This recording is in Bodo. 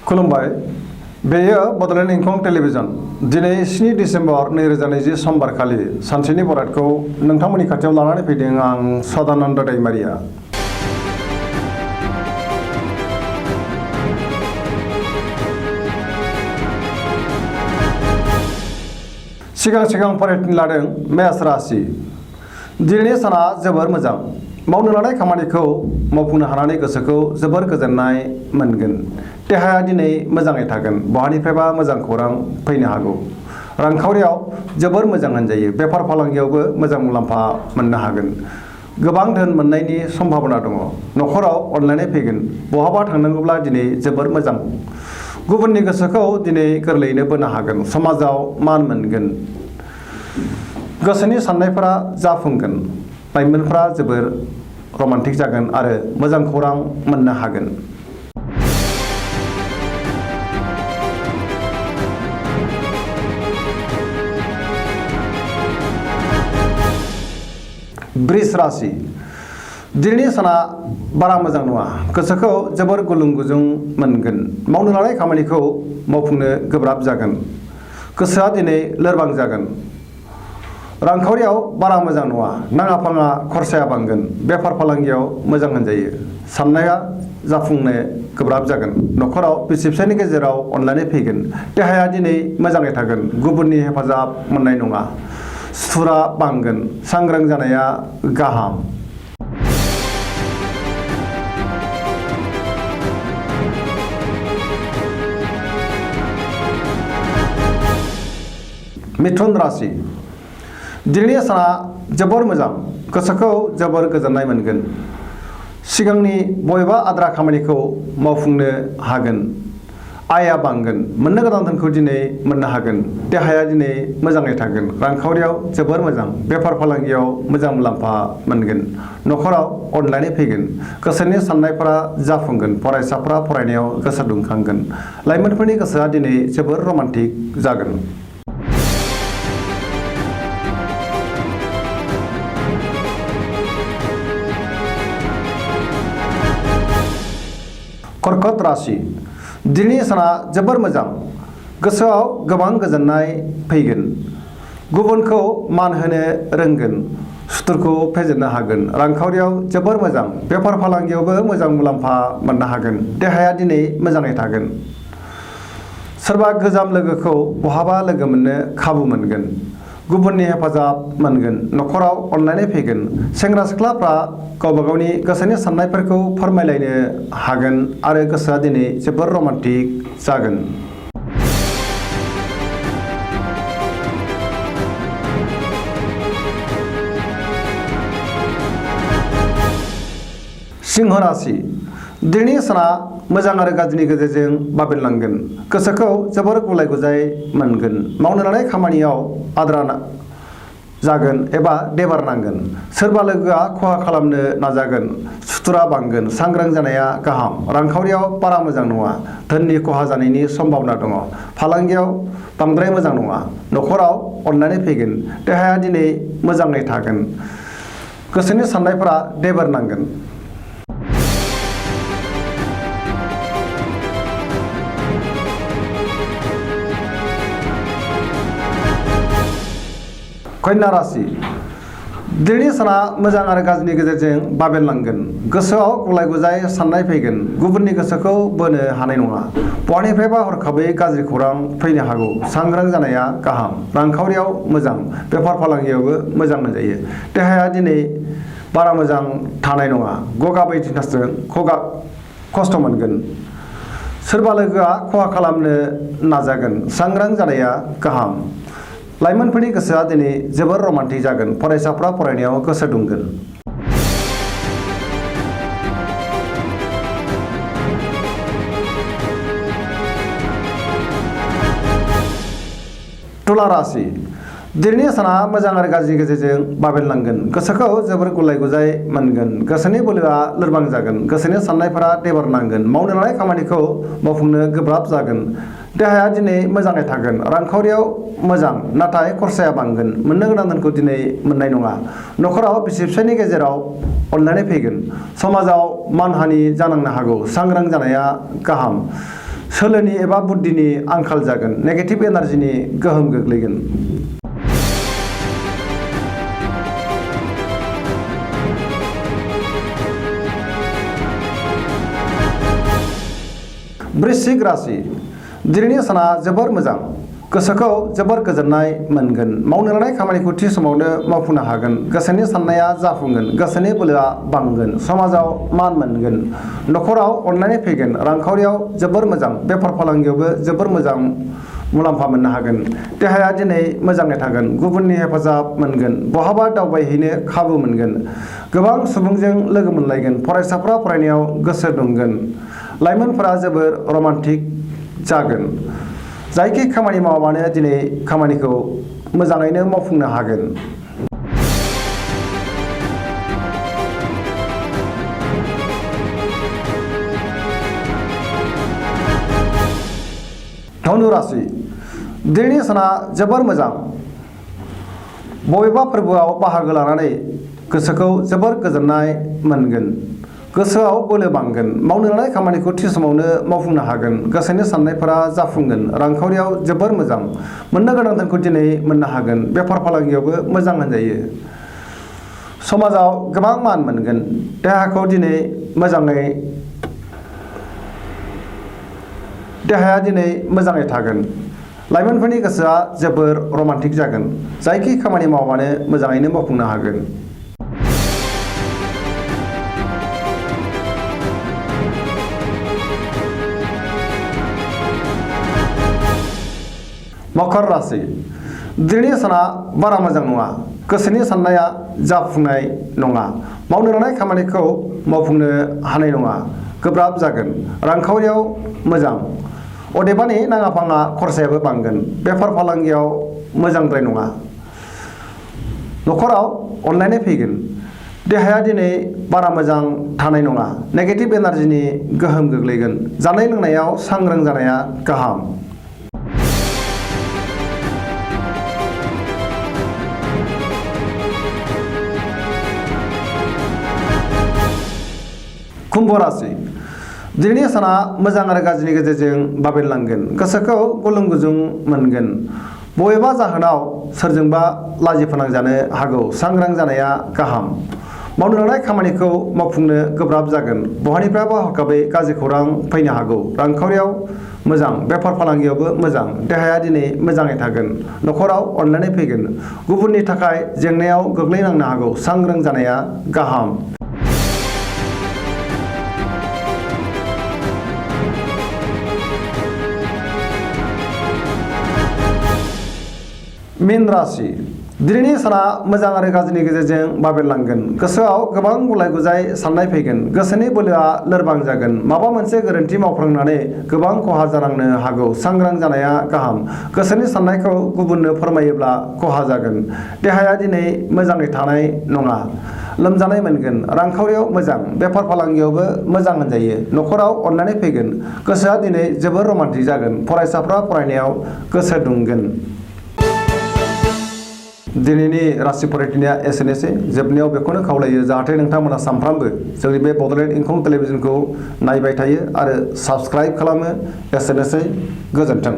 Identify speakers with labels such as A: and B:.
A: खुलुमबाय बेयो बडलेण्ड इंखं टेलिभिजन दिनै 7 डिसेम्बर 2020 समबारखालि सानसेनि बरादखौ नोंथांमोननि खाथियाव लानानै फैदों आं सदानन्द दैमारिया। सिगां फरायथिं लादों मेष राशि। दिनैनि साना जोबोर मोजां। मावनो लानाय खामानिखौ मावफुंनो हानानै गोसोखौ जोबोर गोजोननाय मोनगोन। देहाया दिनै मोजाङै थागोन। बहानिफ्रायबा मोजां खौरां फैनो हागौ। रांखावरियाव जोबोर मोजां होनजायो। बेफार फालांगियावबो मोजां मुलाम्फा मोननो हागोन। गोबां धोन मोननायनि सम्भावना दङ। न'खराव अनलायनाय फैगोन। बहाबा थांनांगौब्ला दिनै जोबोर मोजां। गुबुननि गोसोखौ दिनै गोरलैयैनो बोनो हागोन। समाजाव मान मोनगोन। गोसोनि साननायफोरा जाफुंगोन। लाइमोनफ्रा जोबोर रमान्टिक जागोन आरो मोजां खौरां मोननो हागोन। वृष राशि। दिनैनि साना बारा मोजां नङा। गोसोखौ जोबोर गुलुं गुजुं मोनगोन। मावनो लानाय खामानिखौ मावफुंनो गोब्राब जागोन। गोसोआ दिनै लोरबां जागोन। रांखावरियाव बारा मोजां नङा। नाङा फाङा खरसाया बांगोन। बेफार फालांगियाव मोजां होनजायो। साननाया जाफुंनो गोब्राब जागोन। न'खराव बिसि फिसायनि गेजेराव अनलायनाय फैगोन। देहाया दिनै मोजाङै थागोन। गुबुननि हेफाजाब मोननाय नङा। सुथुरा बांगोन। सांग्रां जानाया गाहाम। मिथुन राशि। दिनैनि साना जोबोर मोजां। गोसोखौ जोबोर गोजोननाय मोनगोन। सिगांनि बबेबा आद्रा खामानिखौ मावफुंनो हागोन। आयआ बांगोन। मोननो गोनां धोनखौ दिनै मोननो हागोन। देहाया दिनै मोजाङै थागोन। रांखावरियाव जोबोर मोजां। बेफार फालांगियाव मोजां मुलाम्फा मोनगोन। न'खराव अनलायनाय फैगोन। गोसोनि साननायफोरा जाफुंगोन। फरायसाफ्रा फरायनायाव गोसो दुंखांगोन। लाइमोनफोरनि गोसोआ दिनै जोबोर रमान्टिक जागोन। कर्कट राशि। दिनैनि साना जोबोर मोजां। गोसोआव गोबां गोजोननाय फैगोन। गुबुनखौ मान होनो रोंगोन। सुथुरखौ फेजेननो हागोन। रांखावरियाव जोबोर मोजां। बेफार फालांगियावबो मोजां मुलाम्फा मोननो हागोन। देहाया दिनै मोजाङै थागोन। सोरबा गोजाम लोगोखौ बहाबा लोगो मोननो खाबु मोनगोन। गुबुननि हेफाजाब मोनगोन। न'खराव अनलायनाय फैगोन। सेंग्रा सिख्लाफ्रा गावबा गावनि गोसोनि साननायफोरखौ फोरमायलायनो हागोन आरो गोसोआ दिनै जोबोर रमान्टिक जागोन। सिंह राशि। दिनैनि साना मोजां आरो गाज्रिनि गेजेरजों बाबेनलांगोन। गोसोखौ जोबोर गुलाय गुजाय मोनगोन। मावनो लानाय खामानियाव आद्रा जागोन एबा देबार नांगोन। सोरबा लोगोआ खहा खालामनो नाजागोन। सुथुरा बांगोन। सांग्रां जानाया गाहाम। रांखावरियाव बारा मोजां नङा। धोननि खहा जानायनि सम्भावना दङ। फालांगियाव बांद्राय मोजां नङा। न'खराव अनलायनाय फैगोन। देहाया दिनै मोजाङै थागोन। गोसोनि साननायफोरा देबार नांगोन। कन्या राशि। दिनैनि साना मोजां आरो गाज्रिनि गेजेरजों बाबेनलांगोन। गोसोआव गुलाय गुजाय साननाय फैगोन। गुबुननि गोसोखौ बोनो हानाय नङा। बहानिफ्रायबा हरखाबै गाज्रि खौरां फैनो हागौ। सांग्रां जानाया गाहाम। रांखावरियाव मोजां। बेफार फालांगियावबो मोजां होनजायो। देहाया दिनै बारा मोजां थानाय नङा। गगा बायदिसिनाजों खस्थ' मोनगोन। सोरबा लोगोआ खहा खालामनो नाजागोन। सांग्रां जानाया गाहाम। लाइमोनफोरनि गोसोआ दिनै जोबोर रमान्टिक जागोन। फरायसाफ्रा फरायनायाव गोसो दुंगोन। तुला राशि। दिनैनि साना मोजां आरो गाज्रिनि गेजेरजों बाबेनलांगोन। गोसोखौ जोबोर गुलाय गुजाय मोनगोन। गोसोनि बोलोआ लोरबां जागोन। गोसोनि साननायफोरा देबार नांगोन। मावनो लानाय खामानिखौ मावफुंनो गोब्राब जागोन। देहाया दिनै मोजाङै थागोन। रांखावरियाव मोजां नाथाय खरसाया बांगोन। मोननो गोनां धोनखौ दिनै मोननाय नङा। न'खराव बिसि फिसायनि गेजेराव अनलायनाय फैगोन। समाजाव मानहानि जानांनो हागौ। सांग्रां जानाया गाहाम। सोलोनि एबा बुद्धिनि आंखाल जागोन नेगेटिभ एनार्जिनि गोहोम गोग्लैगोन। वृश्चिक राशि दिनैनि साना जोबोर मोजां गोसोखौ जोबोर गोजोननाय मोनगोन मावनो लानाय खामानिखौ थि समावनो मावफुंनो हागोन गोसोनि साननाया जाफुंगोन गोसोनि बोलोआ बांगोन समाजाव मान मोनगोन न'खराव अननाय फैगोन रांखावरियाव जोबोर मोजां बेफार फालांगियावबो जोबोर मोजां मुलाम्फा मोननो हागोन देहाया दिनै मोजाङै थागोन गुबुननि हेफाजाब मोनगोन बहाबा दावबायहैनो खाबु मोनगोन गोबां सुबुंजों लोगो मोनलायगोन फरायसाफ्रा फरायनायाव गोसो दुंगोन लाइमोनफोरा जोबोर रमान्टिक जागोन जायखि खामानि मावामानो दिनै खामानिखौ मोजाङैनो मावफुंनो हागोन। धनु राशि दिनैनि साना जोबोर मोजां बबेबा फोरबोआव बाहागो लानानै गोसोखौ जोबोर गोजोननाय मोनगोन गोसोआव बोलो बांगोन मावनो लानाय खामानिखौ थि समावनो मावफुंनो हागोन गोसोनि साननायफोरा जाफुंगोन रांखावरियाव जोबोर मोजां मोननो गोनां धोनखौ दिनै मोननो हागोन बेफार फालांगियावबो मोजां होनजायो समाजाव गोबां मान मोनगोन देहाया दिनै मोजाङै थागोन लाइमोनफोरनि गोसोआ जोबोर रमान्टिक जागोन जायखि खामानि मावबानो मोजाङैनो मावफुंनो हागोन। मकर राशि दिनैनि साना बारा मोजां नङा गोसोनि साननाया जाफुंनाय नङा मावनो लानाय खामानिखौ मावफुंनो हानाय नङा गोब्राब जागोन रांखावरियाव मोजां अदेबानि नाङा फाङा खरसायाबो बांगोन बेफार फालांगियाव मोजांद्राय नङा न'खराव अनलायनाय फैगोन देहाया दिनै बारा मोजां थानाय नङा नेगेटिभ एनार्जिनि गोहोम गोग्लैगोन जानाय लोंनायाव सांग्रां जानाया गाहाम। कुम्भ राशि दिनैनि साना मोजां आरो गाज्रिनि गेजेरजों बाबेनलांगोन गोसोखौ गुलुं गुजुं मोनगोन बबेबा जाहोनाव सोरजोंबा लाजि फोनांजानो हागौ सांग्रां जानाया गाहाम मावनो लानाय खामानिखौ मावफुंनो गोब्राब जागोन बहानिफ्रायबा हरखाबै गाज्रि खौरां फैनो हागौ रांखावरियाव मोजां बेफार फालांगियावबो मोजां देहाया दिनै मोजाङै थागोन न'खराव अनलायनाय फैगोन गुबुननि थाखाय जेंनायाव गोग्लैनांनो हागौ सांग्रां जानाया गाहाम। मीन राशि दिनैनि साना मोजां आरो गाज्रिनि गेजेरजों बाबेनलांगोन गोसोआव गोबां गुलाय गुजाय साननाय फैगोन गोसोनि बोलोआ लोरबां जागोन माबा मोनसे गोरोन्थि मावफ्लांनानै गोबां खहा जानांनो हागौ सांग्रां जानाया गाहाम गोसोनि साननायखौ गुबुननो फोरमायोब्ला खहा जागोन देहाया दिनै मोजाङै थानाय नङा लोमजानाय मोनगोन रांखावरियाव मोजां बेफार फालांगियावबो मोजां होनजायो न'खराव अननानै फैगोन गोसोआ दिनै जोबोर रमान्टिक जागोन फरायसाफ्रा फरायनायाव गोसो दुंगोन। दिनैनि राशि फरायथिनाया एसेनोसै जोबनायाव बेखौनो खावलायो जाहाथे नोंथांमोना सानफ्रामबो जोंनि बे बड'लेण्ड इंखं टेलिभिजनखौ नायबाय थायो आरो साबस्क्राइब खालामो एसेनोसै गोजोन्थों।